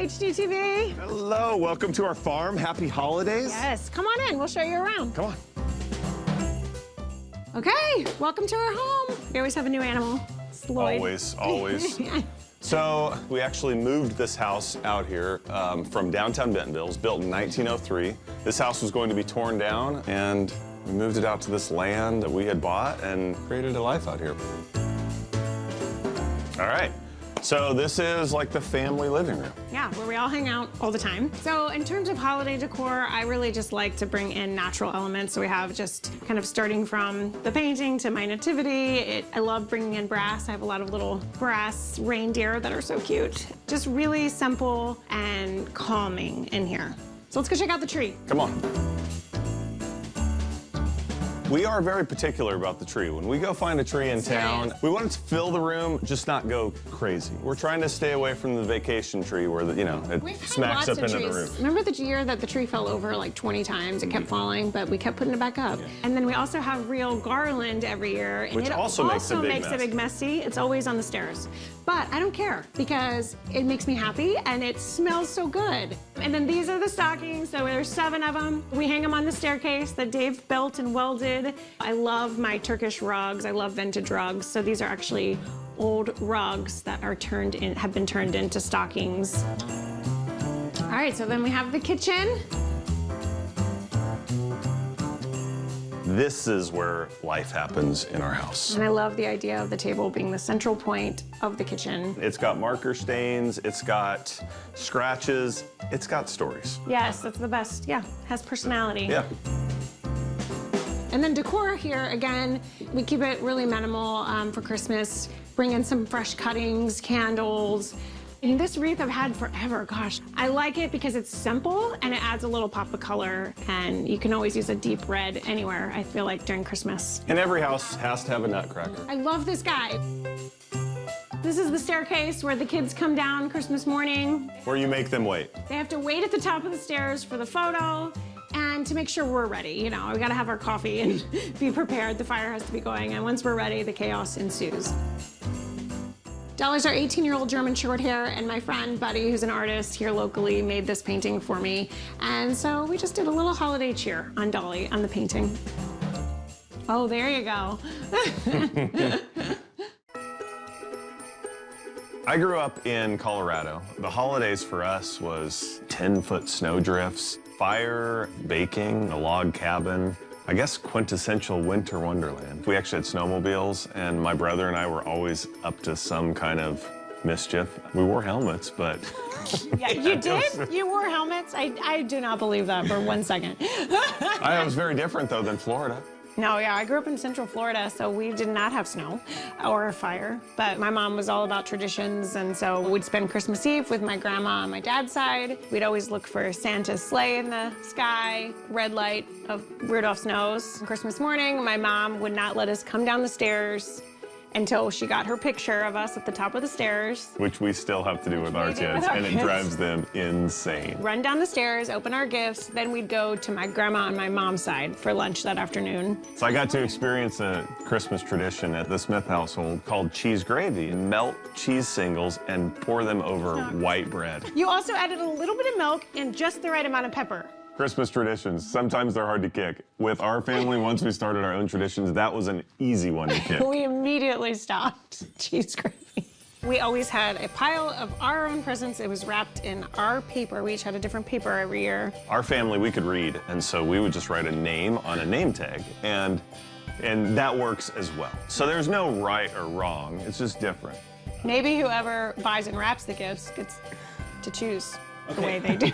HGTV. Hello, welcome to our farm. Happy holidays. Yes, come on in. We'll show you around. Come on. Okay, welcome to our home. We always have a new animal. It's Lloyd. Always. So we actually moved this house out here from downtown Bentonville. It was built in 1903. This house was going to be torn down, and we moved it out to this land that we had bought and created a life out here. All right. So this is like the family living room. Yeah, where we all hang out all the time. So in terms of holiday decor, I really just like to bring in natural elements. So we have just kind of starting from the painting to my nativity. I love bringing in brass. I have a lot of little brass reindeer that are so cute. Just really simple and calming in here. So let's go check out the tree. Come on. We are very particular about the tree. When we go find a tree in town, we want it to fill the room, just not go crazy. We're trying to stay away from the vacation tree where, it smacks up into the roof. Remember the year that the tree fell over like 20 times? It kept falling, but we kept putting it back up. Yeah. And then we also have real garland every year. And which also makes a big mess. See, it's always on the stairs. But I don't care because it makes me happy and it smells so good. And then these are the stockings. So there's 7 of them. We hang them on the staircase that Dave built and welded. I love my Turkish rugs. I love vintage rugs. So these are actually old rugs that are have been turned into stockings. All right, so then we have the kitchen. This is where life happens in our house. And I love the idea of the table being the central point of the kitchen. It's got marker stains, it's got scratches, it's got stories. Yes, that's the best. Yeah, has personality. Yeah. And then decor here, again, we keep it really minimal for Christmas. Bring in some fresh cuttings, candles. And this wreath I've had forever, gosh. I like it because it's simple and it adds a little pop of color, and you can always use a deep red anywhere, I feel like, during Christmas. And every house has to have a nutcracker. I love this guy. This is the staircase where the kids come down Christmas morning. Where you make them wait. They have to wait at the top of the stairs for the photo and to make sure we're ready. We gotta have our coffee and be prepared. The fire has to be going, and once we're ready, the chaos ensues. Dolly's our 18-year-old German short hair, and my friend Buddy, who's an artist here locally, made this painting for me. And so we just did a little holiday cheer on Dolly on the painting. Oh, there you go. I grew up in Colorado. The holidays for us was 10-foot snowdrifts, fire, baking, a log cabin. I guess quintessential winter wonderland. We actually had snowmobiles, and my brother and I were always up to some kind of mischief. We wore helmets, but... Yeah, you did? You wore helmets? I do not believe that for 1 second. I was very different, though, than Florida. No, yeah, I grew up in Central Florida, so we did not have snow or fire. But my mom was all about traditions, and so we'd spend Christmas Eve with my grandma on my dad's side. We'd always look for Santa's sleigh in the sky, red light of Rudolph's nose. Christmas morning, my mom would not let us come down the stairs until she got her picture of us at the top of the stairs. Which we still have to do with our kids, and it drives them insane. Run down the stairs, open our gifts, then we'd go to my grandma on my mom's side for lunch that afternoon. So I got to experience a Christmas tradition at the Smith household called cheese gravy. Melt cheese singles and pour them over white bread. You also added a little bit of milk and just the right amount of pepper. Christmas traditions, sometimes they're hard to kick. With our family, once we started our own traditions, that was an easy one to kick. We immediately stopped cheese gravy. We always had a pile of our own presents. It was wrapped in our paper. We each had a different paper every year. Our family, we could read, and so we would just write a name on a name tag, and that works as well. So there's no right or wrong, it's just different. Maybe whoever buys and wraps the gifts gets to choose the way they do.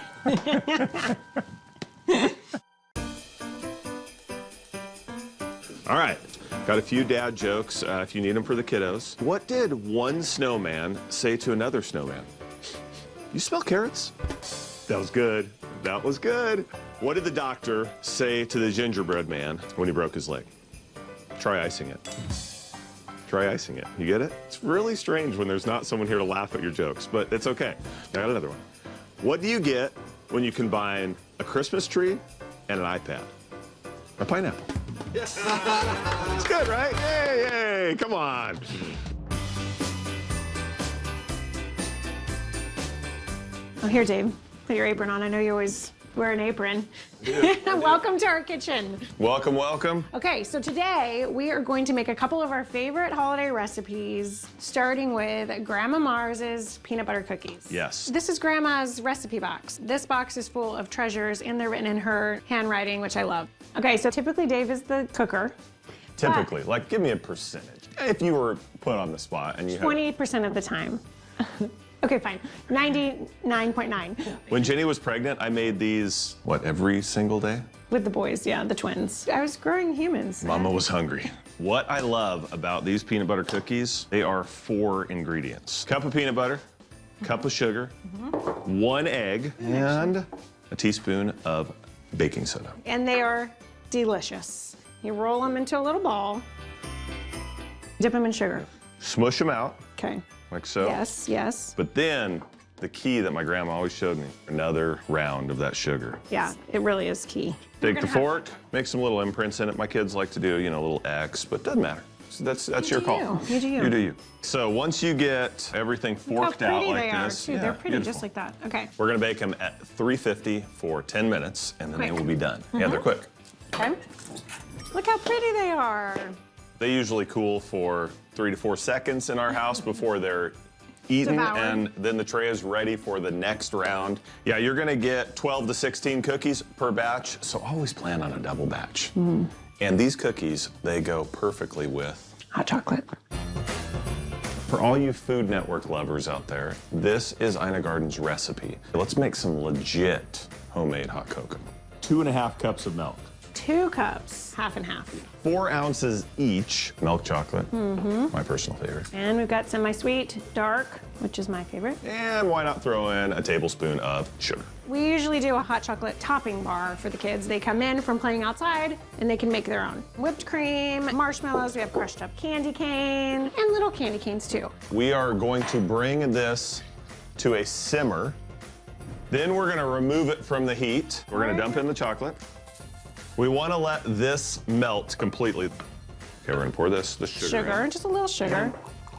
All right, got a few dad jokes if you need them for the kiddos. What did one snowman say to another snowman? You smell carrots? That was good. That was good. What did the doctor say to the gingerbread man when he broke his leg? Try icing it. Try icing it. You get it? It's really strange when there's not someone here to laugh at your jokes, but it's okay. I got another one. What do you get when you combine a Christmas tree and an iPad? A pineapple. Yes. It's good, right? Yay, yay, come on. Oh, here, Dave. Put your apron on. I know you always wear an apron. Welcome to our kitchen. Welcome, welcome. Okay, so today we are going to make a couple of our favorite holiday recipes, starting with Grandma Mars's peanut butter cookies. Yes. This is Grandma's recipe box. This box is full of treasures, and they're written in her handwriting, which I love. Okay, so typically Dave is the cooker. Typically, like, give me a percentage. If you were put on the spot and you had... 28% of the time. Okay, fine. 99.9. When Jenny was pregnant, I made these, what, every single day? With the boys, yeah, the twins. I was growing humans. Mama was hungry. What I love about these peanut butter cookies, they are 4 ingredients. Cup of peanut butter, cup of sugar, 1 egg, and a teaspoon of baking soda. And they are delicious. You roll them into a little ball, dip them in sugar. Smush them out, Okay. like so. Yes, yes. But then, the key that my grandma always showed me, another round of that sugar. Yeah, it really is key. Take the fork, make some little imprints in it. My kids like to do, you know, a little X, but doesn't matter. So that's your call. You do you. You do you. So once you get everything forked out like How this, pretty they are, too. They're pretty just like that. Okay. We're gonna bake them at 350 for 10 minutes, and then they Quick. will be done. Yeah, they're quick. Okay. Look how pretty they are. They usually cool for 3 to 4 seconds in our house before they're eaten, Devoured. and then the tray is ready for the next round. Yeah, you're gonna get 12 to 16 cookies per batch, so always plan on a double batch. And these cookies, they go perfectly with Hot chocolate. For all you Food Network lovers out there, this is Ina Garden's recipe. Let's make some legit homemade hot cocoa. 2.5 cups of milk. 2 cups, half and half. 4 ounces each milk chocolate, my personal favorite. And we've got semi-sweet, dark, which is my favorite. And why not throw in a tablespoon of sugar? We usually do a hot chocolate topping bar for the kids. They come in from playing outside and they can make their own. Whipped cream, marshmallows, we have crushed up candy cane, and little candy canes too. We are going to bring this to a simmer. Then we're gonna remove it from the heat. We're gonna dump in the chocolate. We wanna let this melt completely. Okay, we're gonna pour the sugar Sugar, in. just a little sugar.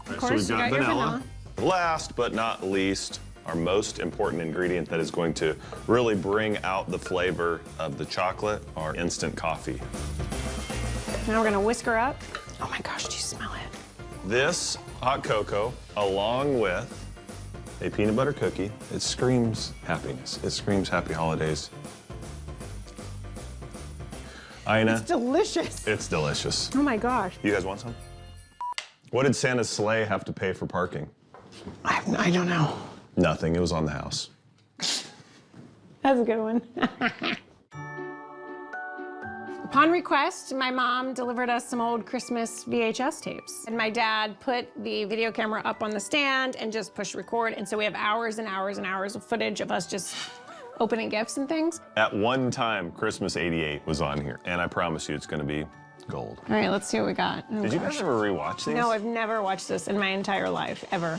Of So course, we've you got got your vanilla. Last but not least, our most important ingredient that is going to really bring out the flavor of the chocolate, our instant coffee. Now we're gonna whisk her up. Oh my gosh, do you smell it? This hot cocoa, along with a peanut butter cookie, it screams happiness. It screams happy holidays. Ina, It's delicious. it's delicious. Oh my gosh. You guys want some? What did Santa's sleigh have to pay for parking? I don't know. Nothing, it was on the house. That's a good one. Upon request, my mom delivered us some old Christmas VHS tapes. And my dad put the video camera up on the stand and just pushed record. And so we have hours and hours and hours of footage of us just opening gifts and things. At one time, Christmas '88 was on here, and I promise you it's gonna be gold. All right, let's see what we got. Oh, Did you gosh. guys ever rewatch these? No, I've never watched this in my entire life, ever.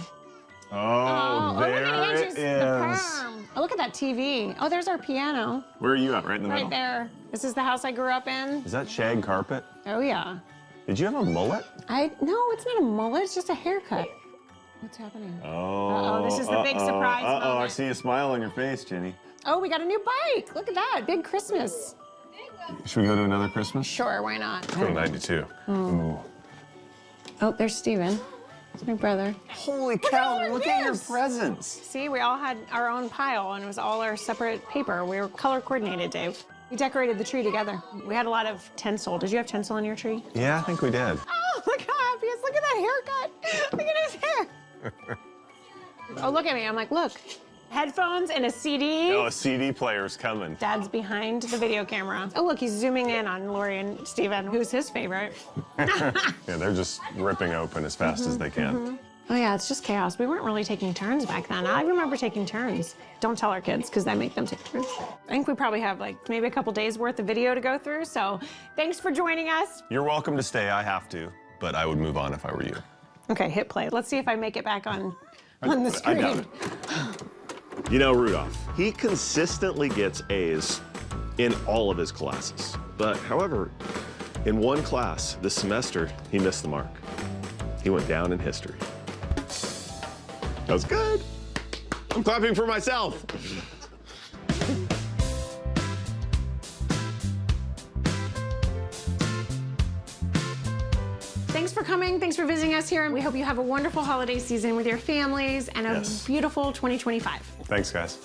Oh, look there at Angie's, it the is. perm. Oh, look at that TV. Oh, there's our piano. Where are you at? Right in the middle? Right there. This is the house I grew up in. Is that shag carpet? Oh, yeah. Did you have a mullet? No, it's not a mullet, it's just a haircut. What's happening? Oh. Uh-oh, this is the big surprise Uh-oh, I moment. see a smile on your face, Jenny. Oh, we got a new bike. Look at that, big Christmas. Should we go to another Christmas? Sure, why not? Go to 92. Ooh. Oh, there's Steven. It's my brother. Holy all cow, our look at your gifts. presents. See, we all had our own pile, and it was all our separate paper. We were color coordinated, Dave. We decorated the tree together. We had a lot of tinsel. Did you have tinsel on your tree? Yeah, I think we did. Oh, look how happy he is. Look at that haircut. Look at his hair. Oh, look at me. I'm like, look. Headphones and a CD. Oh, a CD player's coming. Dad's behind the video camera. Oh, look, he's zooming in on Lori and Steven. Who's his favorite? Yeah, they're just ripping open as fast as they can. Oh, yeah, it's just chaos. We weren't really taking turns back then. I remember taking turns. Don't tell our kids, because that make them take turns. I think we probably have, like, maybe a couple days worth of video to go through, so thanks for joining us. You're welcome to stay. I have to, but I would move on if I were you. Okay, hit play. Let's see if I make it back on the screen. I doubt it. You know, Rudolph, he consistently gets A's in all of his classes. But however, in one class this semester, he missed the mark. He went down in history. That was good. I'm clapping for myself. Thanks for coming. Thanks for visiting us here. And we hope you have a wonderful holiday season with your families and a beautiful 2025. Thanks, guys.